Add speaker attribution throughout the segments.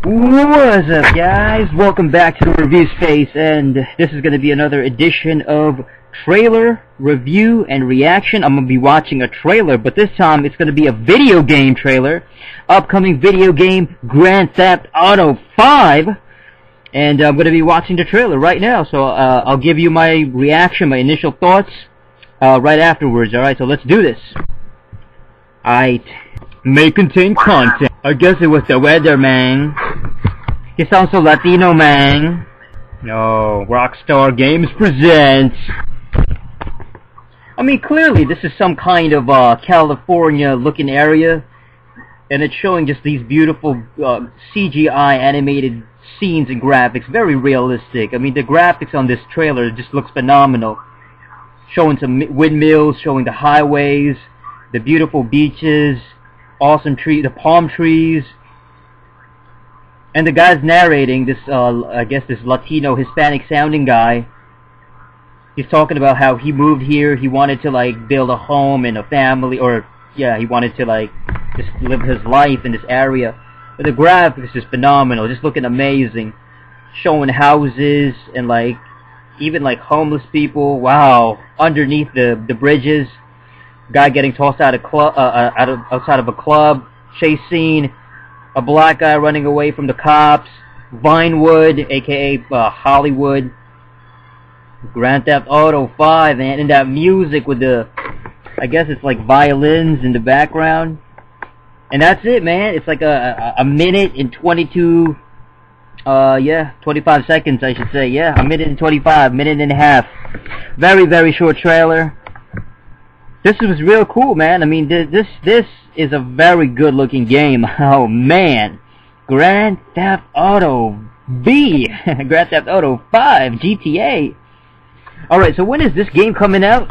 Speaker 1: What's up, guys? Welcome back to the review space, and this is going to be another edition of trailer, review, and reaction. I'm going to be watching a trailer, but this time it's going to be a video game trailer. Upcoming video game, Grand Theft Auto 5. And I'm going to be watching the trailer right now, so I'll give you my reaction, my initial thoughts, right afterwards. Alright, so let's do this. May contain content. I guess it was the weather, man. You sound so Latino, man. No, Rockstar Games presents. I mean, clearly this is some kind of California-looking area, and it's showing just these beautiful CGI animated scenes and graphics, very realistic. I mean, the graphics on this trailer just looks phenomenal. Showing some windmills, showing the highways, the beautiful beaches, awesome the palm trees, and the guy's narrating this, I guess this Latino, Hispanic sounding guy. He's talking about how he moved here, he wanted to like build a home and a family, or yeah, he wanted to like just live his life in this area. But the graphics is phenomenal, just looking amazing, showing houses and like even like homeless people. Wow, underneath the bridges. Guy getting tossed out of outside of a club, chase scene, a black guy running away from the cops, Vinewood, aka Hollywood, Grand Theft Auto 5, and that music with the, I guess it's like violins in the background, and that's it, man. It's like a minute and 22, 25 seconds, I should say. Yeah, a minute and 25, minute and a half. Very, very short trailer. This was real cool, man. I mean, this is a very good looking game. Oh man, Grand Theft Auto V, Grand Theft Auto 5, GTA. All right, so when is this game coming out?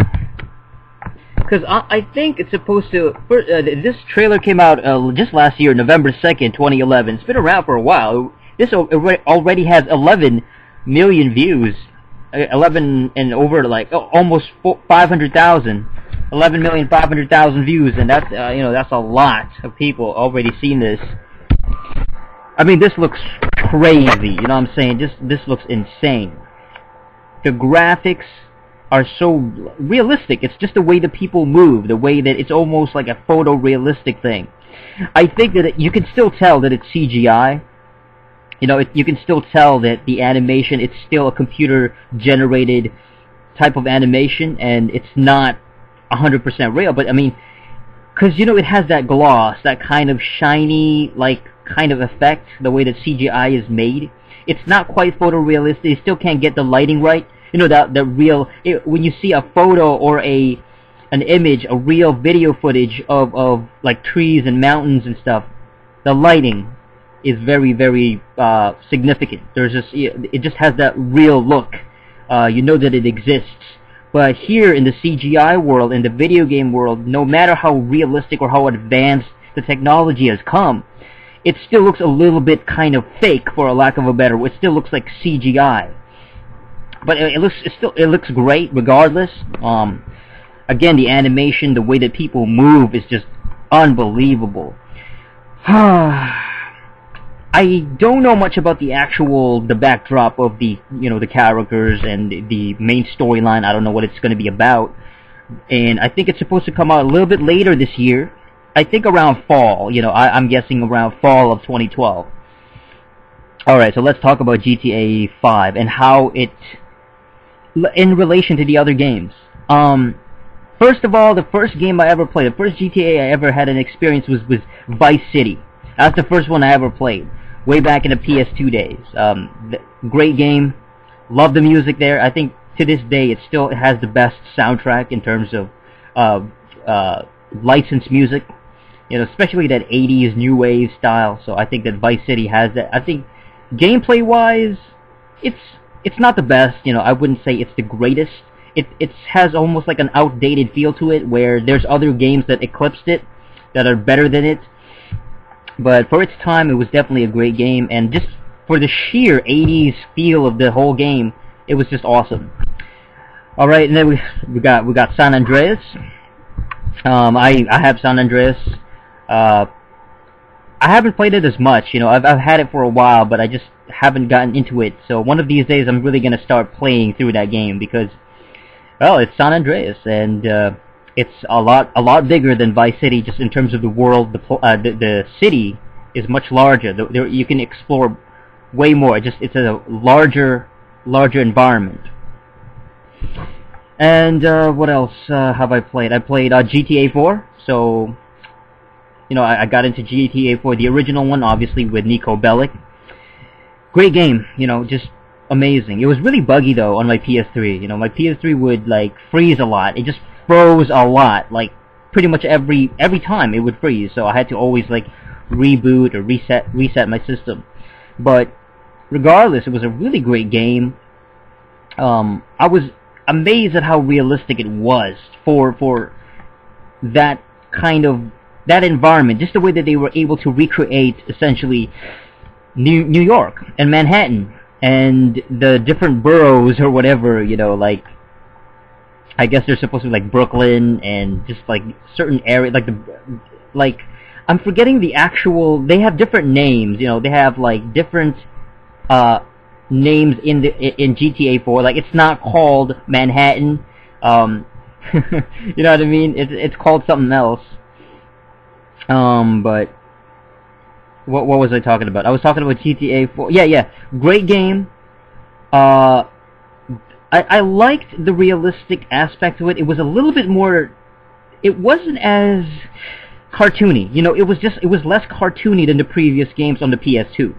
Speaker 1: Because I think it's supposed to. This trailer came out just last year, November 2nd, 2011. It's been around for a while. This already has 11 million views, 11 and over like almost 500,000. 11,500,000 views, and that's that's a lot of people already seen this. I mean, this looks crazy. You know what I'm saying? This looks insane. The graphics are so realistic. It's just the way the people move, the way that it's almost like a photorealistic thing. I think that you can still tell that it's CGI. You know, you can still tell that the animation, it's still a computer-generated type of animation, and it's not 100% real, but I mean, because you know it has that gloss, that kind of shiny, like kind of effect, the way that CGI is made. It's not quite photorealistic. You still can't get the lighting right. You know that the real when you see a photo or an image, a real video footage of like trees and mountains and stuff, the lighting is very, very significant. There's just it just has that real look. You know that it exists. But here in the CGI world, in the video game world, no matter how realistic or how advanced the technology has come, it still looks a little bit kind of fake, for a lack of a better word. It still looks like CGI. But it looks great regardless. Again, the animation, the way that people move is just unbelievable. I don't know much about the backdrop of the characters and the main storyline. I don't know what it's going to be about, and I think it's supposed to come out a little bit later this year. I think around fall. I'm guessing around fall of 2012. All right, so let's talk about GTA 5 and how it, in relation to the other games. First of all, the first game I ever played, the first GTA I ever had an experience was Vice City. That's the first one I ever played, way back in the PS2 days. Great game. Love the music there. I think to this day it still has the best soundtrack in terms of licensed music. Especially that 80s new wave style. So I think that Vice City has that. I think gameplay wise, it's not the best. I wouldn't say it's the greatest. It has almost like an outdated feel to it, where there's other games that eclipsed it that are better than it. But for its time, it was definitely a great game, and just for the sheer 80s feel of the whole game, it was just awesome. All right, and then we got San Andreas. I have San Andreas. I haven't played it as much. You know, I've had it for a while, but I just haven't gotten into it. So one of these days, I'm really gonna start playing through that game because, well, it's San Andreas, and it's a lot bigger than Vice City, just in terms of the world. The city is much larger. You can explore way more. It's a larger environment. And what else have I played? I played GTA 4. So, you know, I got into GTA 4, the original one, obviously with Nico Bellic. Great game, you know, just amazing. It was really buggy though on my PS3. You know, my PS3 would like freeze a lot. It just froze a lot. Like pretty much every time it would freeze. So I had to always like reboot or reset my system. But regardless, it was a really great game. I was amazed at how realistic it was for that kind of environment, just the way that they were able to recreate essentially New York and Manhattan and the different boroughs or whatever, you know, like I guess they're supposed to be like Brooklyn and just like certain area, like I'm forgetting the actual. They have different names, you know. They have like different names in GTA 4. Like it's not called Manhattan. You know what I mean? It's called something else. But what was I talking about? I was talking about GTA 4. Yeah. Great game. I liked the realistic aspect to it. It was a little bit more. It wasn't as cartoony. You know, it was less cartoony than the previous games on the PS2.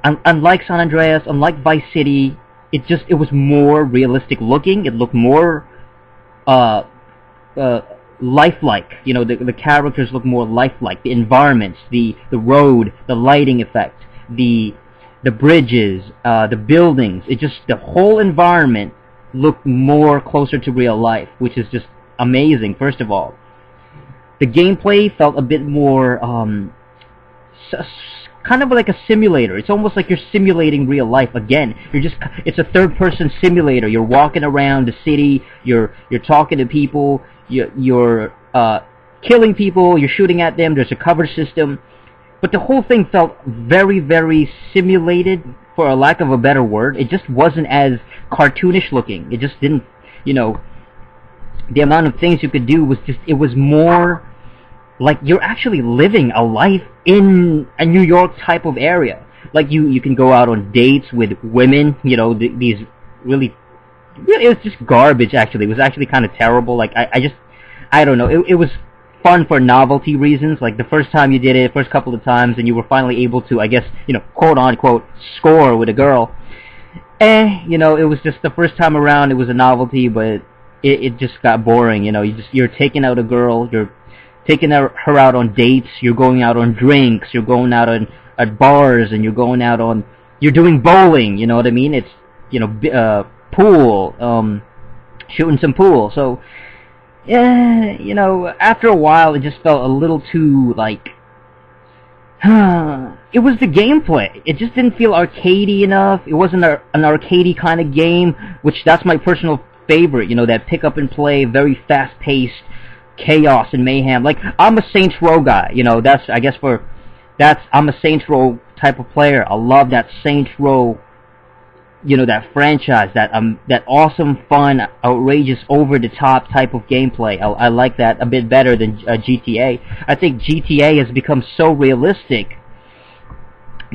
Speaker 1: Unlike San Andreas, unlike Vice City, it was more realistic looking. It looked more lifelike. You know, the characters look more lifelike. The environments, the road, the lighting effect, the bridges, the buildings. The whole environment looked more closer to real life, which is just amazing. First of all, the gameplay felt a bit more kind of like a simulator. It's almost like you're simulating real life again. It's a third-person simulator. You're walking around the city. You're talking to people. You're killing people. You're shooting at them. There's a cover system. But the whole thing felt very, very simulated, for a lack of a better word. It just wasn't as cartoonish looking. It just didn't, you know, the amount of things you could do was just, it was more like you're actually living a life in a New York type of area. Like you can go out on dates with women, you know, these really, it was just garbage actually. It was actually kind of terrible. Like I don't know. It was fun for novelty reasons. Like the first time you did it, first couple of times, and you were finally able to, I guess, you know, quote unquote, score with a girl. You know, it was just the first time around. It was a novelty, but it just got boring. You know, you're taking out a girl, you're taking her out on dates, you're going out on drinks, you're going out at bars, and you're doing bowling. You know what I mean? It's, you know, pool, shooting some pool. So, yeah, you know, after a while, it just felt a little too, like, it was the gameplay. It just didn't feel arcadey enough. It wasn't an arcadey kind of game, which that's my personal favorite, you know, that pick up and play, very fast-paced chaos and mayhem. Like, I'm a Saints Row guy, you know, I'm a Saints Row type of player. I love that Saints Row, you know, that franchise, that awesome, fun, outrageous, over-the-top type of gameplay. I like that a bit better than GTA. I think GTA has become so realistic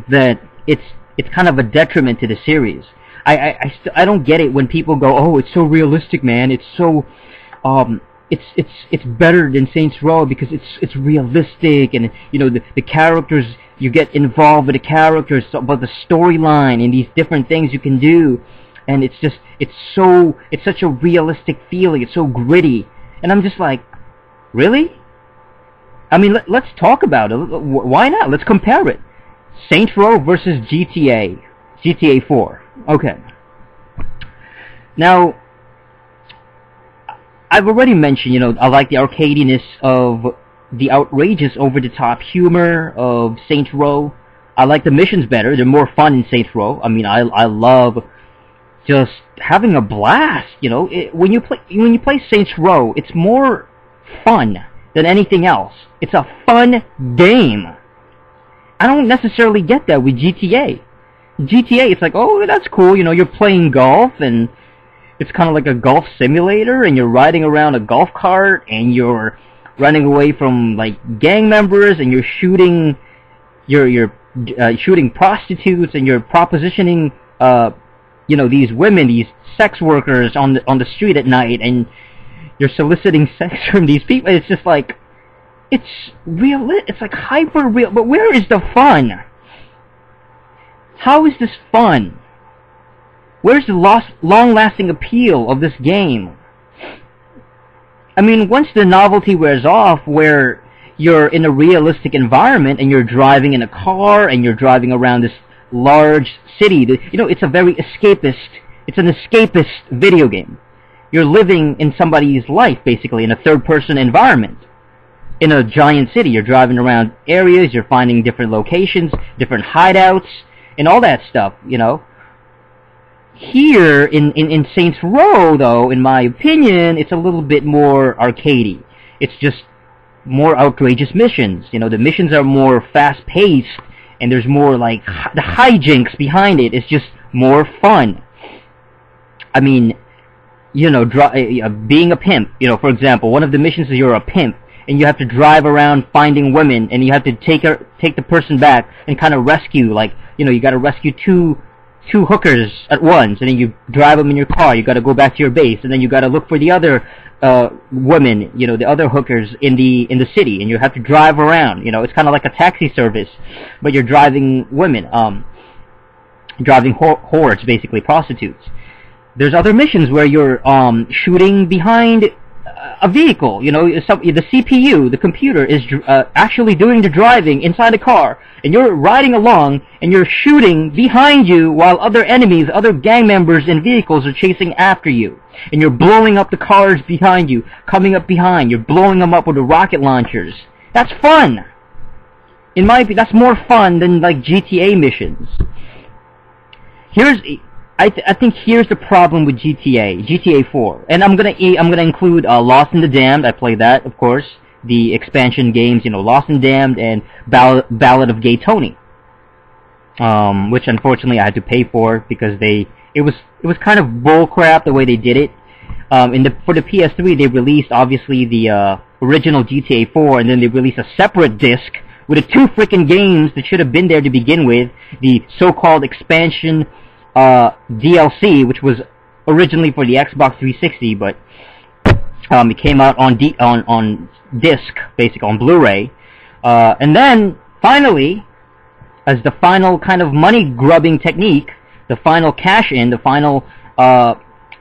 Speaker 1: that it's kind of a detriment to the series. I don't get it when people go, oh, it's so realistic, man. It's so it's better than Saints Row because it's realistic, and you know the characters, you get involved with the characters, about the storyline and these different things you can do, and it's such a realistic feeling. It's so gritty, and I'm just like, really? I mean, let's talk about it. Why not? Let's compare it. Saints Row versus GTA 4. Okay. Now, I've already mentioned, you know, I like the arcadiness of the outrageous, over-the-top humor of Saints Row. I like the missions better. They're more fun in Saints Row. I mean, I love just having a blast, you know. When you play Saints Row, it's more fun. than anything else. It's a fun game. I don't necessarily get that with GTA. GTA, it's like, oh, that's cool, you know, you're playing golf, and it's kind of like a golf simulator, and you're riding around a golf cart, and you're running away from, like, gang members, and you're shooting, you're shooting prostitutes, and you're propositioning, you know, these women, these sex workers on the street at night, and you're soliciting sex from these people. It's just like, it's real, it's like hyper real, but where is the fun? How is this fun? Where's the long-lasting appeal of this game? I mean, once the novelty wears off, where you're in a realistic environment and you're driving in a car and you're driving around this large city, you know, it's a very escapist, it's an escapist video game. You're living in somebody's life, basically, in a third-person environment. In a giant city, you're driving around areas, you're finding different locations, different hideouts, and all that stuff, you know. Here, in Saints Row, though, in my opinion, it's a little bit more arcadey. It's just more outrageous missions. You know, the missions are more fast-paced, and there's more, like, the hijinks behind it. It's just more fun. I mean, you know, being a pimp, you know, for example, one of the missions is you're a pimp, and you have to drive around finding women, and you have to take the person back and kind of rescue, like, you know, you got to rescue two hookers at once, and then you drive them in your car. You got to go back to your base, and then you got to look for the other women, you know, the other hookers in the city, and you have to drive around. You know, it's kind of like a taxi service, but you're driving women, driving whores, basically prostitutes. There's other missions where you're shooting behind a vehicle. You know, the CPU, the computer, is actually doing the driving inside a car, and you're riding along, and you're shooting behind you while other enemies, other gang members in vehicles are chasing after you. And you're blowing up the cars behind you, coming up behind. You're blowing them up with the rocket launchers. That's fun! In my opinion, that's more fun than, like, GTA missions. I think here's the problem with GTA 4, and I'm gonna include Lost and the Damned. I played that, of course, the expansion games, you know, Lost and Damned and Ballad of Gay Tony, which unfortunately I had to pay for because it was kind of bullcrap the way they did it. For the PS3, they released obviously the original GTA 4, and then they released a separate disc with the two freaking games that should have been there to begin with, the so-called expansion DLC, which was originally for the Xbox 360, but it came out on disc, basically on Blu-ray, and then finally, as the final kind of money-grubbing technique, the final cash-in, the final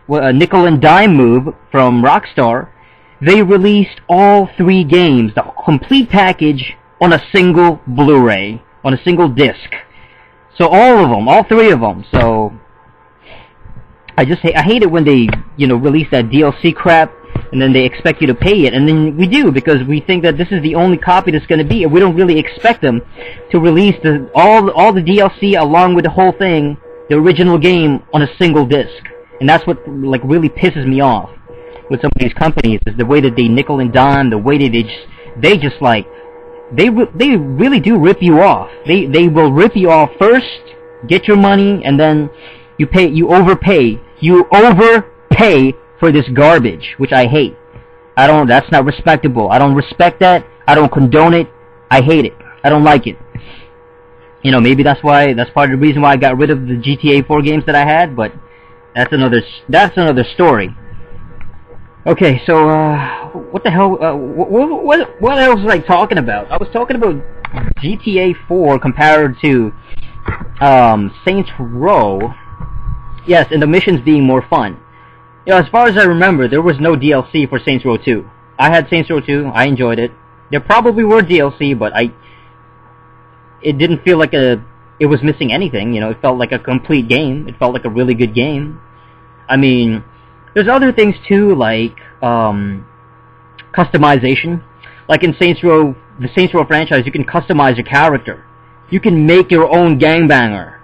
Speaker 1: nickel and dime move from Rockstar, they released all three games, the complete package, on a single Blu-ray, on a single disc. So all of them, all three of them. So I hate it when they, you know, release that DLC crap and then they expect you to pay it, and then we do because we think that this is the only copy that's going to be, and we don't really expect them to release all the DLC along with the whole thing, the original game, on a single disc. And that's what, like, really pisses me off with some of these companies, is the way that they nickel and dime, the way that they just like, they really do rip you off. They will rip you off first, get your money, and then you overpay for this garbage, which I hate. That's not respectable. I don't respect that. I don't condone it. I hate it. I don't like it. You know, maybe that's part of the reason why I got rid of the GTA 4 games that I had, but that's another story. Okay, so, what the hell, what else was I talking about? I was talking about GTA 4 compared to, Saints Row. Yes, and the missions being more fun. You know, as far as I remember, there was no DLC for Saints Row 2. I had Saints Row 2, I enjoyed it. There probably were DLC, but it didn't feel like it was missing anything, you know, it felt like a complete game. It felt like a really good game. I mean, there's other things too, like customization. Like in Saints Row, the Saints Row franchise, you can customize your character. You can make your own gangbanger.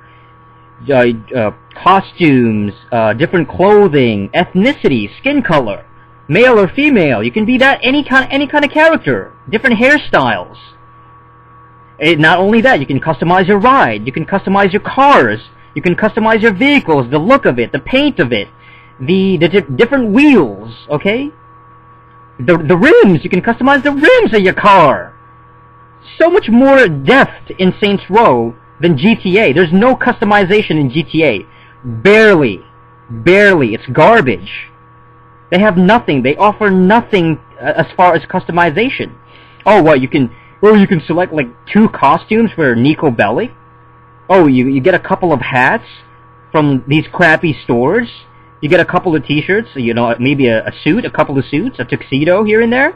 Speaker 1: Costumes, different clothing, ethnicity, skin color. male or female. You can be that any kind of character, different hairstyles. Not only that, you can customize your ride, you can customize your cars, you can customize your vehicles, the look of it, the paint of it, the different wheels, okay? The rims, you can customize the rims of your car. So much more depth in Saints Row than GTA. There's no customization in GTA. Barely. It's garbage. They have nothing. They offer nothing as far as customization. Oh, what, you can select like 2 costumes for Nico Bellic? Oh, you get a couple of hats from these crappy stores? You get a couple of t-shirts, you know, maybe a suit, a couple of suits, a tuxedo here and there?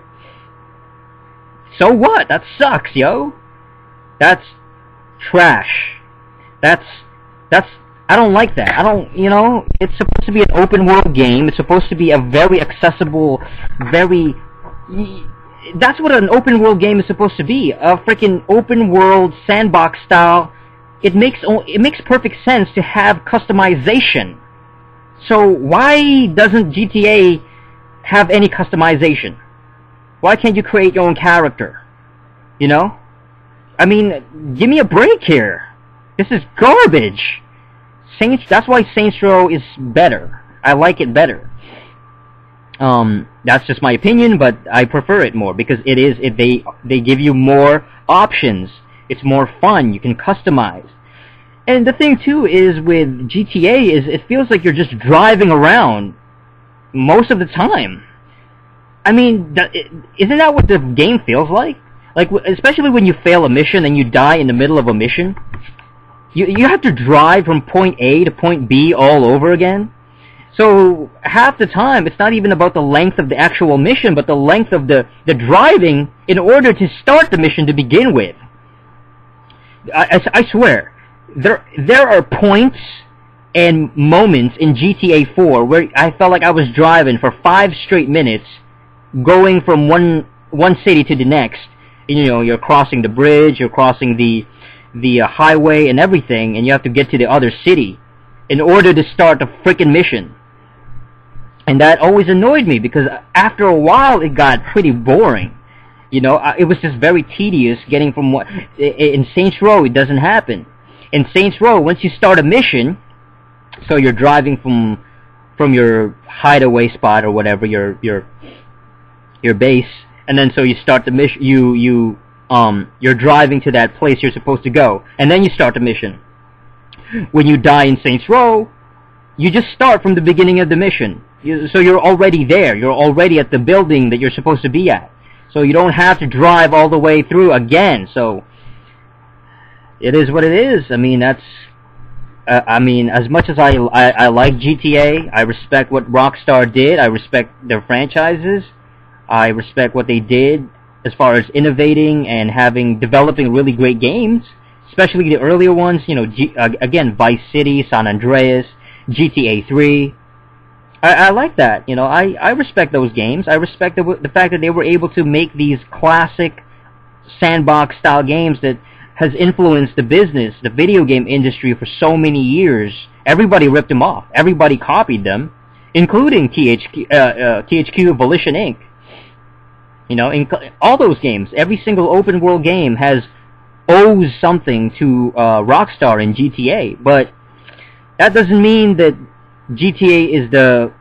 Speaker 1: So what? That sucks, yo. That's trash. That's I don't like that. I don't, you know, it's supposed to be an open world game. It's supposed to be a very accessible, that's what an open world game is supposed to be. A freaking open world sandbox style. It makes perfect sense to have customization. So why doesn't GTA have any customization? Why can't you create your own character? You know? I mean, give me a break here. This is garbage. That's why Saints Row is better. I like it better. That's just my opinion, but I prefer it more because they give you more options. It's more fun. You can customize. And the thing too is with GTA is it feels like you're just driving around most of the time. I mean, isn't that what the game feels like? Like, especially when you fail a mission and you die in the middle of a mission. You have to drive from point A to point B all over again. So half the time, it's not even about the length of the actual mission, but the length of the driving in order to start the mission to begin with. I swear, there are points and moments in GTA 4 where I felt like I was driving for 5 straight minutes, going from one city to the next. You know, you're crossing the bridge, you're crossing the highway and everything, and you have to get to the other city in order to start the frickin' mission. And that always annoyed me because after a while it got pretty boring. You know, it was just very tedious getting from what... In Saints Row, it doesn't happen. In Saints Row, once you start a mission, so you're driving from your hideaway spot or whatever, your base, and then so you start the mission, you're driving to that place you're supposed to go, and then you start the mission. When you die in Saints Row, you just start from the beginning of the mission. So you're already there. You're already at the building that you're supposed to be at. So you don't have to drive all the way through again. So it is what it is. I mean, that's... I mean, as much as I like GTA, I respect what Rockstar did. I respect their franchises. I respect what they did as far as innovating and developing really great games, especially the earlier ones. You know, again, Vice City, San Andreas, GTA 3. I like that. You know, I respect those games. I respect the fact that they were able to make these classic sandbox style games that has influenced the business, the video game industry for so many years. Everybody ripped them off. Everybody copied them, including THQ Volition Inc. You know, all those games, every single open world game owes something to Rockstar and GTA, but that doesn't mean that GTA is the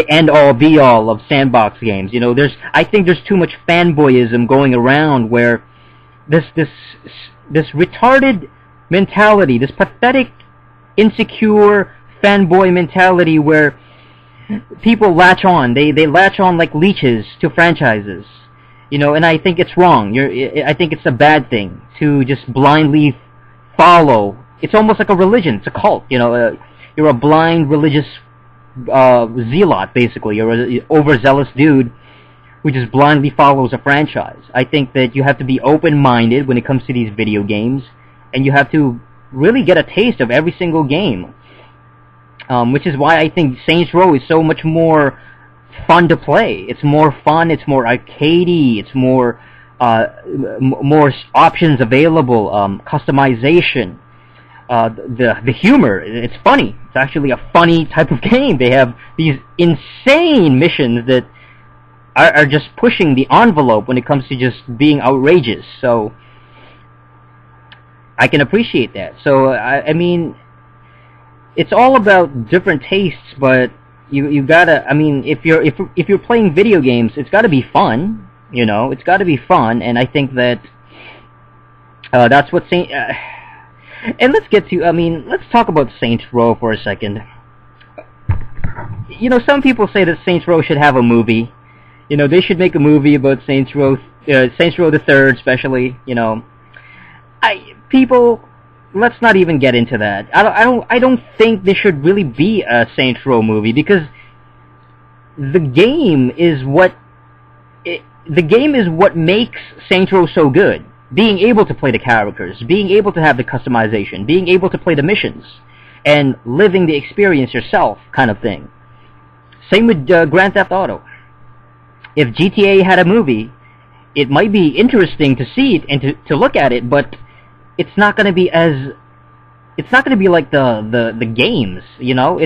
Speaker 1: end all be all of sandbox games. You know, I think there's too much fanboyism going around where this retarded mentality, this pathetic, insecure fanboy mentality where people latch on. They latch on like leeches to franchises. You know, and I think it's wrong. I think it's a bad thing to just blindly follow. It's almost like a religion. It's a cult. You know, you're a blind religious zealot, basically. You're an overzealous dude who just blindly follows a franchise. I think that you have to be open-minded when it comes to these video games, and you have to really get a taste of every single game. Which is why I think Saints Row is so much more fun to play. It's more fun, it's more arcadey, it's more options available, customization, the humor, it's funny. It's actually a funny type of game. They have these insane missions that are just pushing the envelope when it comes to just being outrageous. So I can appreciate that. So I mean, it's all about different tastes, but you gotta. I mean, if you're playing video games, it's got to be fun. You know, it's got to be fun, and I think that that's what Saint. And let's get to. I mean, let's talk about Saints Row for a second. You know, some people say that Saints Row should have a movie. You know, they should make a movie about Saints Row the Third, especially. You know, people, let's not even get into that. I don't think there should really be a Saints Row movie, because the game is what makes Saints Row so good. Being able to play the characters, being able to have the customization, being able to play the missions, and living the experience yourself, kind of thing. Same with Grand Theft Auto. If GTA had a movie, it might be interesting to see it and to look at it, but it's not going to be like the games, you know.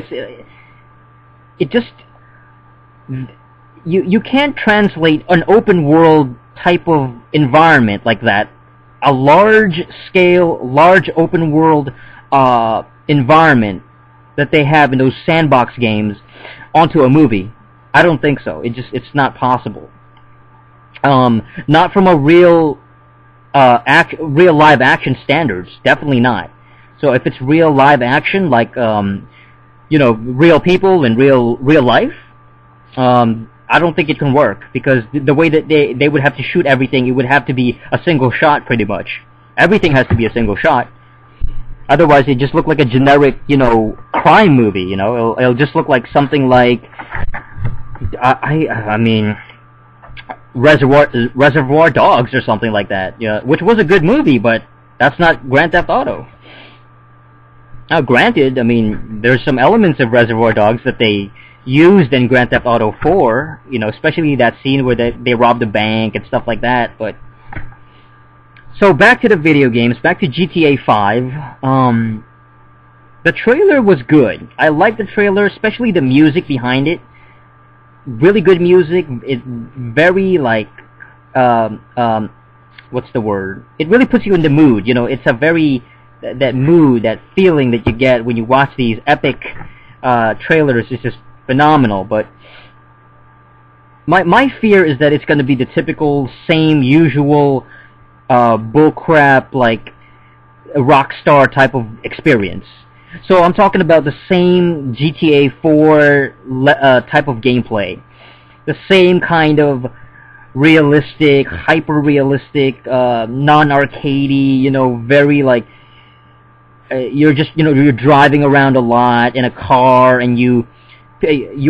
Speaker 1: You can't translate an open world type of environment like that, a large scale, large open world environment that they have in those sandbox games, onto a movie. I don't think so. It's not possible. Not from a real live action standards. Definitely not. So if it's real live action, like you know, real people in real life, I don't think it can work, because the way that they would have to shoot everything, it would have to be a single shot, pretty much. Everything has to be a single shot. Otherwise, it just look like a generic, you know, crime movie. You know, it'll just look like something like, I mean, Reservoir Dogs or something like that. You know, which was a good movie, but that's not Grand Theft Auto. Now, granted, I mean, there's some elements of Reservoir Dogs that they used in Grand Theft Auto 4, you know, especially that scene where they robbed a bank and stuff like that. But so back to the video games, back to GTA 5. The trailer was good. I liked the trailer, especially the music behind it. Really good music. It very like what's the word? It really puts you in the mood. You know, it's a very that mood, that feeling that you get when you watch these epic trailers is just phenomenal. But my fear is that it's going to be the typical same usual bullcrap, like a Rockstar type of experience. So I'm talking about the same GTA 4 type of gameplay, the same kind of realistic, hyper-realistic, non-arcadey, you know, very like you're just, you know, you're driving around a lot in a car, and you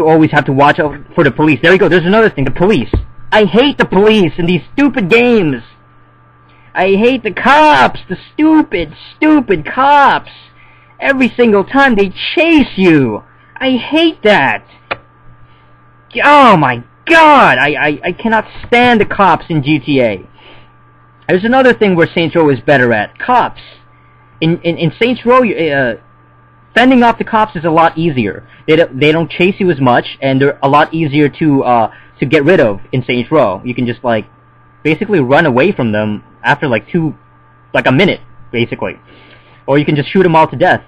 Speaker 1: always have to watch out for the police. There you go. There's another thing, the police. I hate the police in these stupid games. I hate the cops, the stupid cops. Every single time they chase you. I hate that. Oh my god, I cannot stand the cops in GTA. There's another thing where Saints Row is better at. Cops. In Saints Row, fending off the cops is a lot easier. They don't chase you as much, and they're a lot easier to get rid of in Saints Row. You can just like basically run away from them after like a minute, basically. Or you can just shoot them all to death.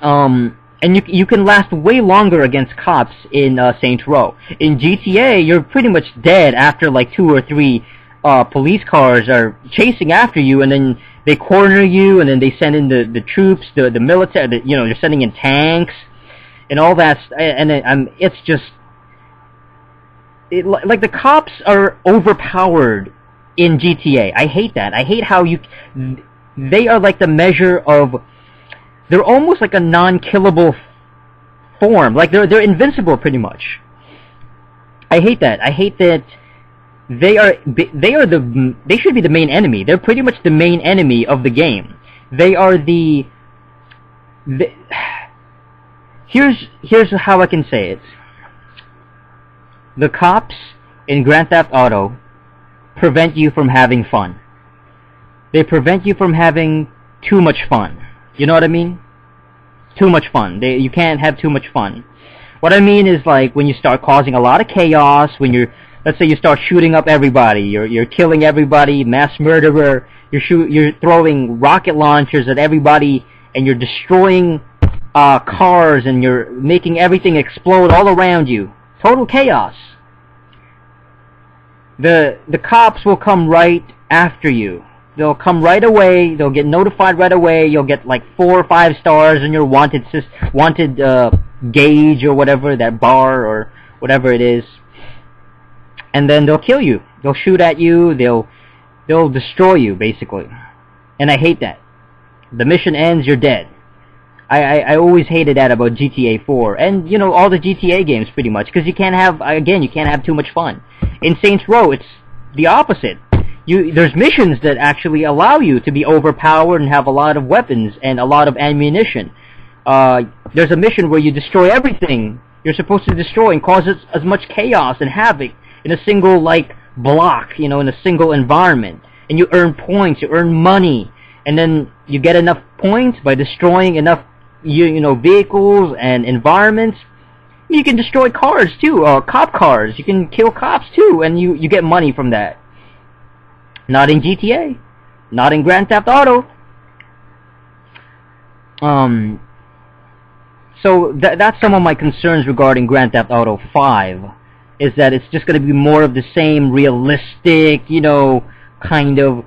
Speaker 1: And you can last way longer against cops in Saints Row. In GTA, you're pretty much dead after like 2 or 3 police cars are chasing after you, and then they corner you, and then they send in the troops, the military. You know, they're sending in tanks and all that. And it's just like the cops are overpowered in GTA. I hate that. I hate how they are like the measure of. They're almost like a non-killable form. Like they're invincible pretty much. I hate that. I hate that they should be the main enemy. They're pretty much the main enemy of the game. They are here's how I can say it. The cops in Grand Theft Auto prevent you from having fun. They prevent you from having too much fun. You know what I mean? Too much fun. You can't have too much fun. What I mean is, like, when you start causing a lot of chaos, when let's say you start shooting up everybody, you're killing everybody, mass murderer, you're throwing rocket launchers at everybody, and you're destroying cars, and you're making everything explode all around you. Total chaos. The cops will come right after you. They'll come right away. They'll get notified right away. You'll get like 4 or 5 stars in your wanted gauge or whatever, that bar or whatever it is. And then they'll kill you. They'll shoot at you. They'll destroy you, basically. And I hate that. The mission ends, you're dead. I always hated that about GTA 4 and, you know, all the GTA games pretty much, because you can't have too much fun. In Saints Row, it's the opposite. There's missions that actually allow you to be overpowered and have a lot of weapons and a lot of ammunition. There's a mission where you destroy everything you're supposed to destroy and cause as much chaos and havoc in a single, like, block, you know, in a single environment. And you earn points, you earn money, and then you get enough points by destroying enough, you know, vehicles and environments. You can destroy cars too, cop cars. You can kill cops too, and you get money from that. Not in GTA, not in Grand Theft Auto. So that's some of my concerns regarding Grand Theft Auto 5, is that it's just going to be more of the same realistic, you know, kind of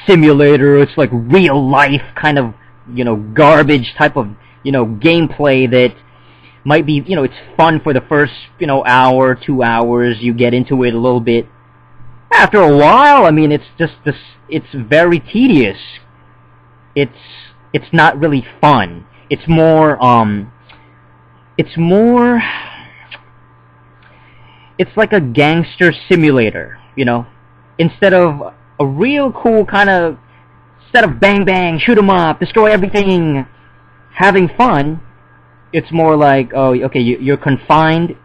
Speaker 1: simulator. It's like real life kind of, you know, garbage type of, you know, gameplay that might be, you know, it's fun for the first, you know, hour, 2 hours. You get into it a little bit. After a while, I mean, it's just this. It's very tedious. It's not really fun. It's more. It's like a gangster simulator, you know. Instead of a real cool kind of, instead of bang bang, shoot 'em up, destroy everything, having fun, it's more like, oh, okay, you're confined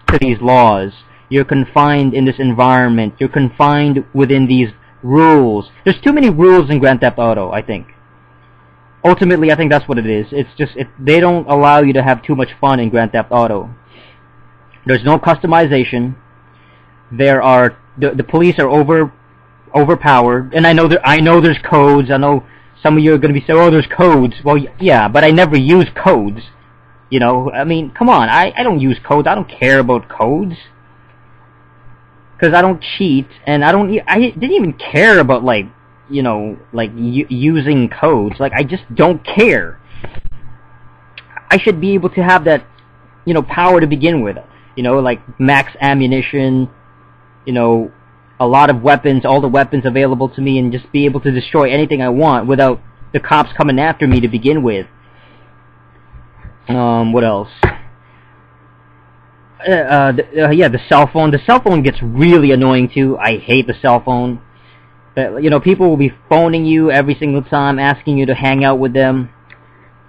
Speaker 1: to these laws. You're confined in this environment. You're confined within these rules. There's too many rules in Grand Theft Auto, I think. Ultimately, I think that's what it is. It's just, they don't allow you to have too much fun in Grand Theft Auto. There's no customization. The police are overpowered, and I know there's codes. I know some of you are going to be saying, oh, there's codes. Well, yeah, but I never use codes. You know, I mean, come on, I don't use codes. I don't care about codes. Because I don't cheat, and I didn't even care about, like, you know, like, using codes. Like, I just don't care. I should be able to have that, you know, power to begin with. You know, like, max ammunition, you know, a lot of weapons, all the weapons available to me, and just be able to destroy anything I want without the cops coming after me to begin with. What else? Yeah, the cell phone. The cell phone gets really annoying too. I hate the cell phone. But, you know, people will be phoning you every single time, asking you to hang out with them.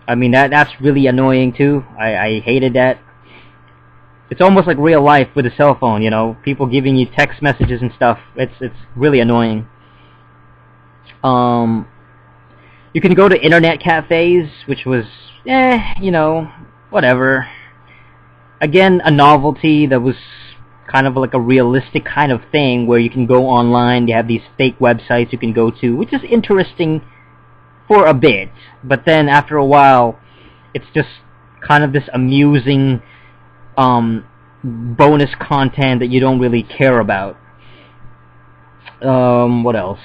Speaker 1: I mean, that's really annoying too. I hated that. It's almost like real life with a cell phone, you know. People giving you text messages and stuff. It's really annoying. You can go to internet cafes, which was, you know, whatever. Again, a novelty that was kind of like a realistic kind of thing where you can go online, you have these fake websites you can go to, which is interesting for a bit. But then after a while, it's just kind of this amusing bonus content that you don't really care about. What else?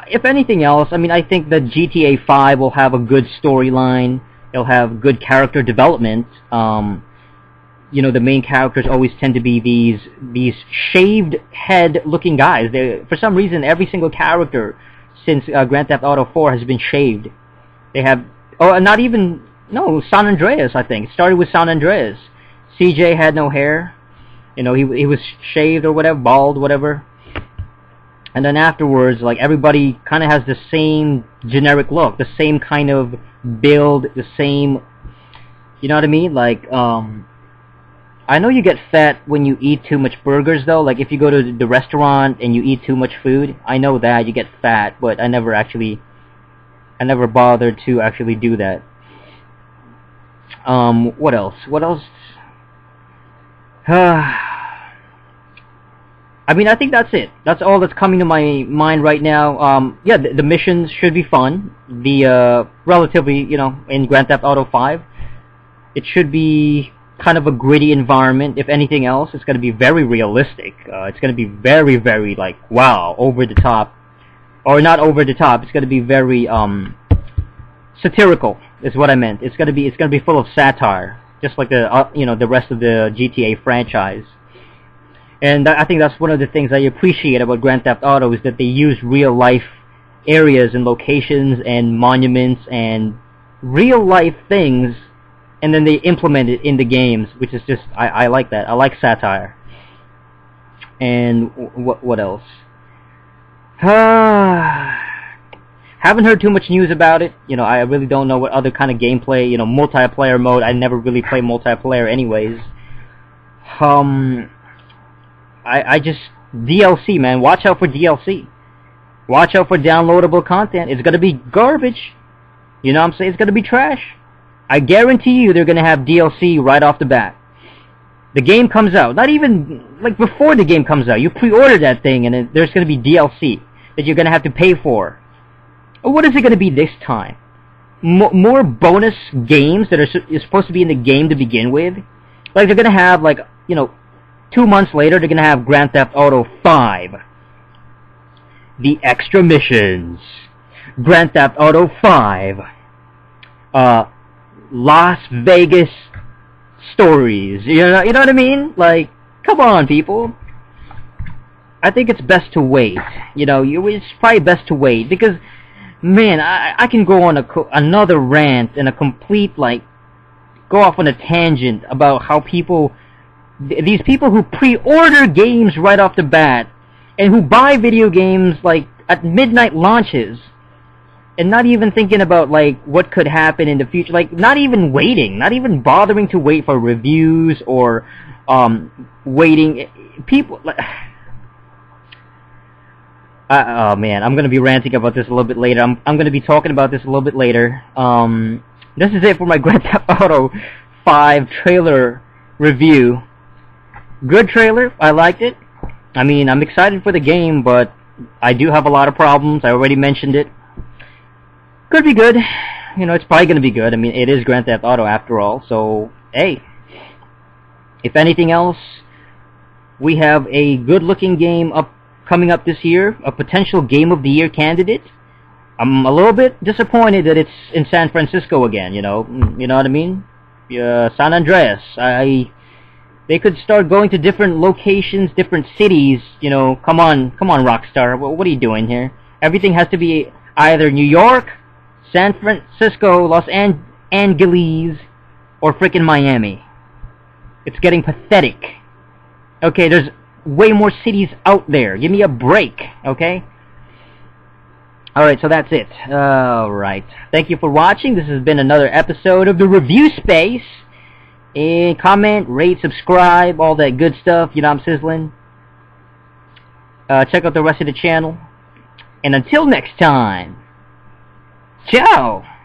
Speaker 1: If anything else, I mean, I think that GTA 5 will have a good storyline. It'll have good character development. You know, the main characters always tend to be these shaved head looking guys. For some reason, every single character since Grand Theft Auto 4 has been shaved. They have, not even, no, San Andreas, I think. It started with San Andreas. CJ had no hair. You know, he was shaved or whatever, bald, whatever. And then afterwards, like, everybody kind of has the same generic look, the same kind of build, the same, you know what I mean? Like, I know you get fat when you eat too much burgers, though. Like, if you go to the restaurant and you eat too much food, I know that, you get fat, but I never bothered to actually do that. What else? What else? I mean, I think that's it. That's all that's coming to my mind right now. Yeah, the missions should be fun. The relatively, you know, in Grand Theft Auto 5, it should be kind of a gritty environment. If anything else, it's going to be very realistic. It's going to be very, very, like, wow, over the top. Or not over the top. It's going to be very satirical, is what I meant. It's going to be full of satire, just like the you know, the rest of the GTA franchise. And I think that's one of the things I appreciate about Grand Theft Auto, is that they use real-life areas and locations and monuments and real-life things, and then they implement it in the games, which is just, I like that. I like satire. And what else? Haven't heard too much news about it. You know, I really don't know what other kind of gameplay, you know, multiplayer mode. I never really play multiplayer anyways. I just, DLC, man. Watch out for DLC. Watch out for downloadable content. It's gonna be garbage. You know what I'm saying? It's gonna be trash. I guarantee you they're gonna have DLC right off the bat. The game comes out. Not even, like, before the game comes out. You pre-order that thing, and there's gonna be DLC that you're gonna have to pay for. What is it gonna be this time? More bonus games that are supposed to be in the game to begin with? Like, they're gonna have, like, you know, 2 months later, they're going to have Grand Theft Auto 5. The Extra Missions. Grand Theft Auto 5. Las Vegas Stories. You know what I mean? Like, come on, people. I think it's best to wait. You know, it's probably best to wait. Because, man, I can go on another rant and a complete, like, go off on a tangent about how people... These people who pre-order games right off the bat, and who buy video games, like, at midnight launches, and not even thinking about, like, what could happen in the future, like, not even waiting, not even bothering to wait for reviews, or, waiting, people, like, oh man, I'm gonna be ranting about this a little bit later. I'm gonna be talking about this a little bit later. This is it for my Grand Theft Auto 5 trailer review. Good trailer. I liked it. I mean, I'm excited for the game, but I do have a lot of problems. I already mentioned it. Could be good. You know, it's probably going to be good. I mean, it is Grand Theft Auto after all. So, hey. If anything else, we have a good-looking game coming up this year. A potential Game of the Year candidate. I'm a little bit disappointed that it's in San Francisco again, you know. You know what I mean? San Andreas. They could start going to different locations, different cities, you know. Come on, Rockstar. What are you doing here? Everything has to be either New York, San Francisco, Los Angeles, or frickin' Miami. It's getting pathetic. Okay, there's way more cities out there. Give me a break, okay? Alright, so that's it. Alright. Thank you for watching. This has been another episode of TheReviewSpace. And comment, rate, subscribe, all that good stuff. You know I'm sizzling. Check out the rest of the channel. And until next time, ciao!